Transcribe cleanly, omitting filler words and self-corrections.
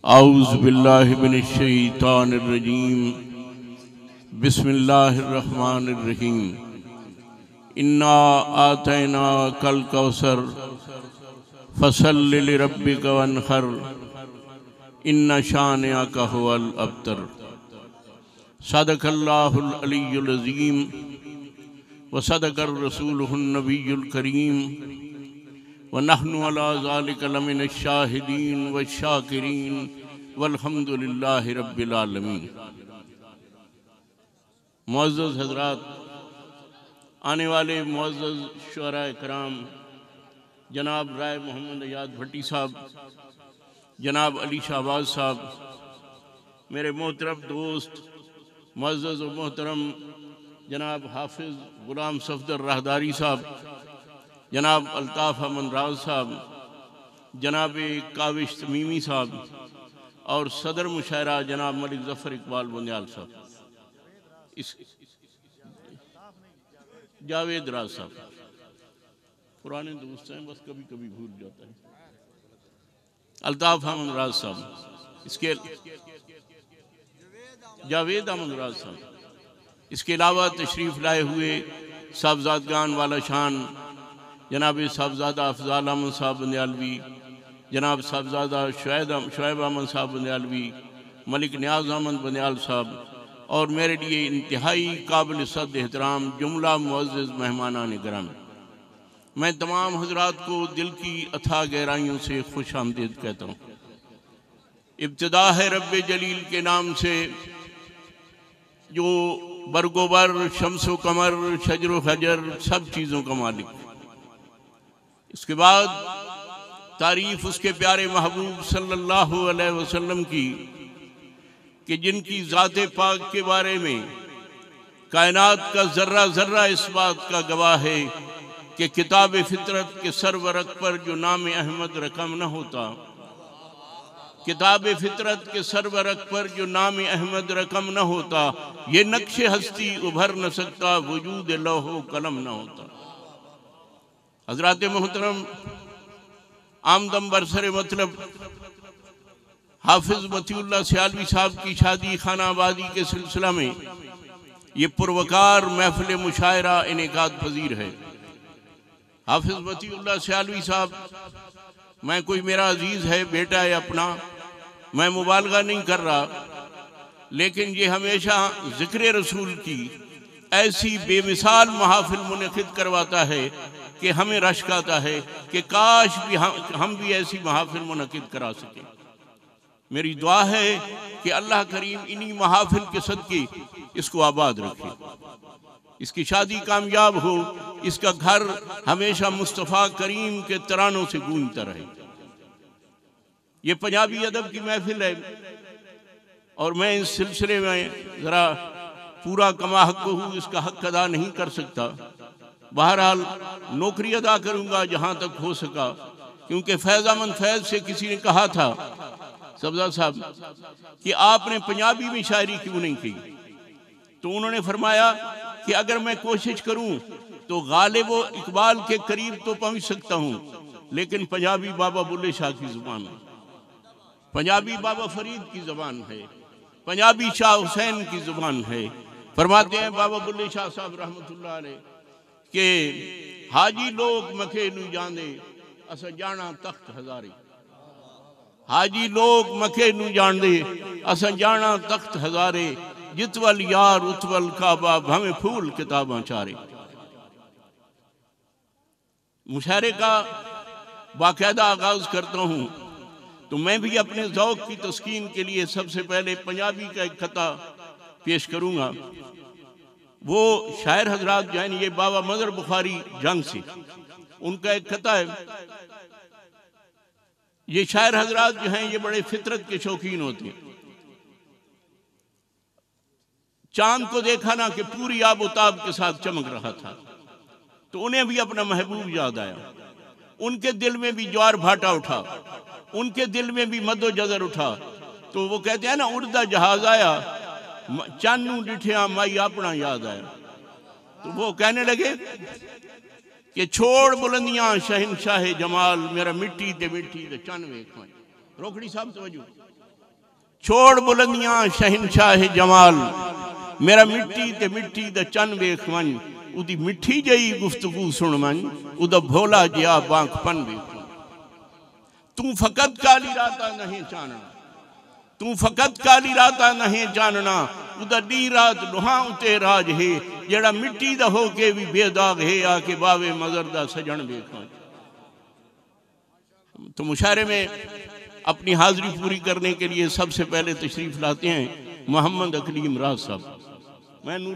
औज़ु बिल्लाहि मिनश्शैतानिर्रजीम बिस्मिल्लाहिर्रहमानिर्रहीम। इन्ना आतैना कल कौसर फसल्लि लिरब्बिका वन्हर इन्ना शानिअका हुवल अब्तर। सदक़ल्लाहुल अलियुल अज़ीम व सदक़र रसूलुहुन नबियुल करीम व नहनु अला ज़ालिका लमिनश शाहिदीन व शाकिरीन वल्हम्दुलिल्लाहि रब्बिल आलमीन। मुअज़्ज़ज़ हज़रात, आने वाले मुअज़्ज़ज़ शुअरा कराम जनाब राय मोहम्मद अयाद भट्टी साहब, जनाब अली शाहबाज साहब, मेरे मोहतरम दोस्त मुअज़्ज़ज़ व मोहतरम जनाब हाफिज़ ग़ुलाम सफदर राहदारी साहब, जनाब अल्ताफ़ अमन राज साहब, जनाब काविश तमीमी साहब और सदर मुशायरा जनाब मलिक ज़फ़र इकबाल बुनियाल साहब, इस जावेद राज साहब, पुराने दोस्त हैं, बस कभी कभी भूल जाता है। अल्ताफ़ अमन राज साहब, इसके जावेद अमन राज साहब, इसके अलावा तशरीफ़ लाए हुए साहबजादगान वाला शान जनाब साहबजादा अफ़ज़ाल अहमद साहब बंदियालवी, जनाब साहबजादा शुएब अहमद साहब बंदियालवी, मलिक नियाज़ अहमद बंदियाल साहब और मेरे लिए इंतहाई काबिल सद एहतराम जुमला मुअज़्ज़ज़ मेहमानान गिरामी, मैं तमाम हज़रात को दिल की अथाह गहराइयों से खुश आमदीद कहता हूँ। इब्तिदा है रब्बे जलील के नाम से जो बरगोबर शम्सो कमर शजर हजर सब चीज़ों का मालिक। इसके बाद तारीफ़ उसके प्यारे महबूब सल्लल्लाहु अलैहि वसल्लम की कि जिनकी ज़ाते पाक के बारे में कायनात का ज़र्रा ज़र्रा इस बात का गवाह है कि किताब फितरत के सरवरक पर जो नाम अहमद रकम न होता, किताब फितरत के सरवरक पर जो नाम अहमद रकम न होता, ये नक्श हस्ती उभर न सकता, वजूद लौहो कलम न होता। हज़रात मोहतरम आमदम बरसर मतलब हाफिज़ मतीउल्लाह सियालवी साहब की शादी खाना आबादी के सिलसिला में ये पुरवकार महफिल मुशायरा इनेकाद पजीर है। हाफिज़ मतीउल्लाह सियालवी साहब, मैं कोई मेरा अजीज़ है, बेटा है अपना, मैं मुबालगा नहीं कर रहा, लेकिन ये हमेशा ज़िक्र रसूल की ऐसी बेमिसाल महाफिल मुनक़िद करवाता है कि हमें रश्क आता है कि काश भी हम भी ऐसी महाफिल मुनक़िद करा सकें। मेरी दुआ है कि अल्लाह करीम इन्हीं महाफिल के सदक़े इसको आबाद रखे, इसकी शादी कामयाब हो, इसका घर हमेशा मुस्तफ़ा करीम के तरानों से गूंजता रहे। ये पंजाबी अदब की महफिल है और मैं इस सिलसिले में ज़रा पूरा कमा हक़ हूँ, इसका हक़ अदा नहीं कर सकता। बहरहाल नौकरी अदा करूँगा जहाँ तक हो सका, क्योंकि फैज़ामंद फैज़ से किसी ने कहा था सब्ज़ा साहब कि आपने पंजाबी में शायरी क्यों नहीं की, तो उन्होंने फरमाया कि अगर मैं कोशिश करूं तो गालिब व इकबाल के करीब तो पहुंच सकता हूं, लेकिन पंजाबी बाबा बुल्ले शाह की ज़ुबान है, पंजाबी बाबा फरीद की ज़ुबान है, पंजाबी शाह हुसैन की ज़ुबान है। फरमाते हैं बाबा बुल्ले शाह साहब रहमतुल्लाह अलैह के हाजी लोग मखे नू जाने असा जाना तख्त हज़ारे, हाजी लोग मखे नू जाने असा जाना तख्त हज़ारे, जितवल यार उतवल काबा भवें फूल किताबां चारे। मुशायरे का बाकायदा आगाज़ करता हूँ तो मैं भी अपने ज़ौक़ की तस्कीन के लिए सबसे पहले पंजाबी का एक खता पेश करूँगा। वो शायर हज़रात जो हैं, ये बाबा मज़हर बुखारी जंग से उनका एक खता है। ये शायर हज़रात जो हैं ये बड़े फितरत के शौकीन होते हैं। चांद को देखा ना कि पूरी आबोताब के साथ चमक रहा था, तो उन्हें भी अपना महबूब याद आया। उनके दिल में भी ज्वार भाटा उठा, उनके दिल में भी मदो जज़र उठा। तो वो कहते हैं ना, उड़दा जहाज आया चानू डिठिया माई अपना याद आया। तो वो कहने लगे कि छोड़ बुलंदियां शहनशाह जमाल, मेरा मिट्टी ते चन वेख। रोकड़ी साहब तवज्जो, छोड़ बुलंदियां शहनशाह जमाल, मेरा मिट्टी ते मिट्टी दा चन वेख मन, उदी मिठी जई गुफ्तगू सुन मन, उदा भोला जिया बांखपन वेख। तू फकत काली राता नहीं जानना, तू फकत काली राता नहीं जानना, उदा दी रात दुहा उते राज है, जड़ा मिट्टी दा हो के भी बेदाग है, आके बावे मजर दा सजन वेखा। तो मुशायरे में अपनी हाजिरी पूरी करने के लिए सबसे पहले तशरीफ लाते हैं मोहम्मद अकलीम राज साहब। मैं नूर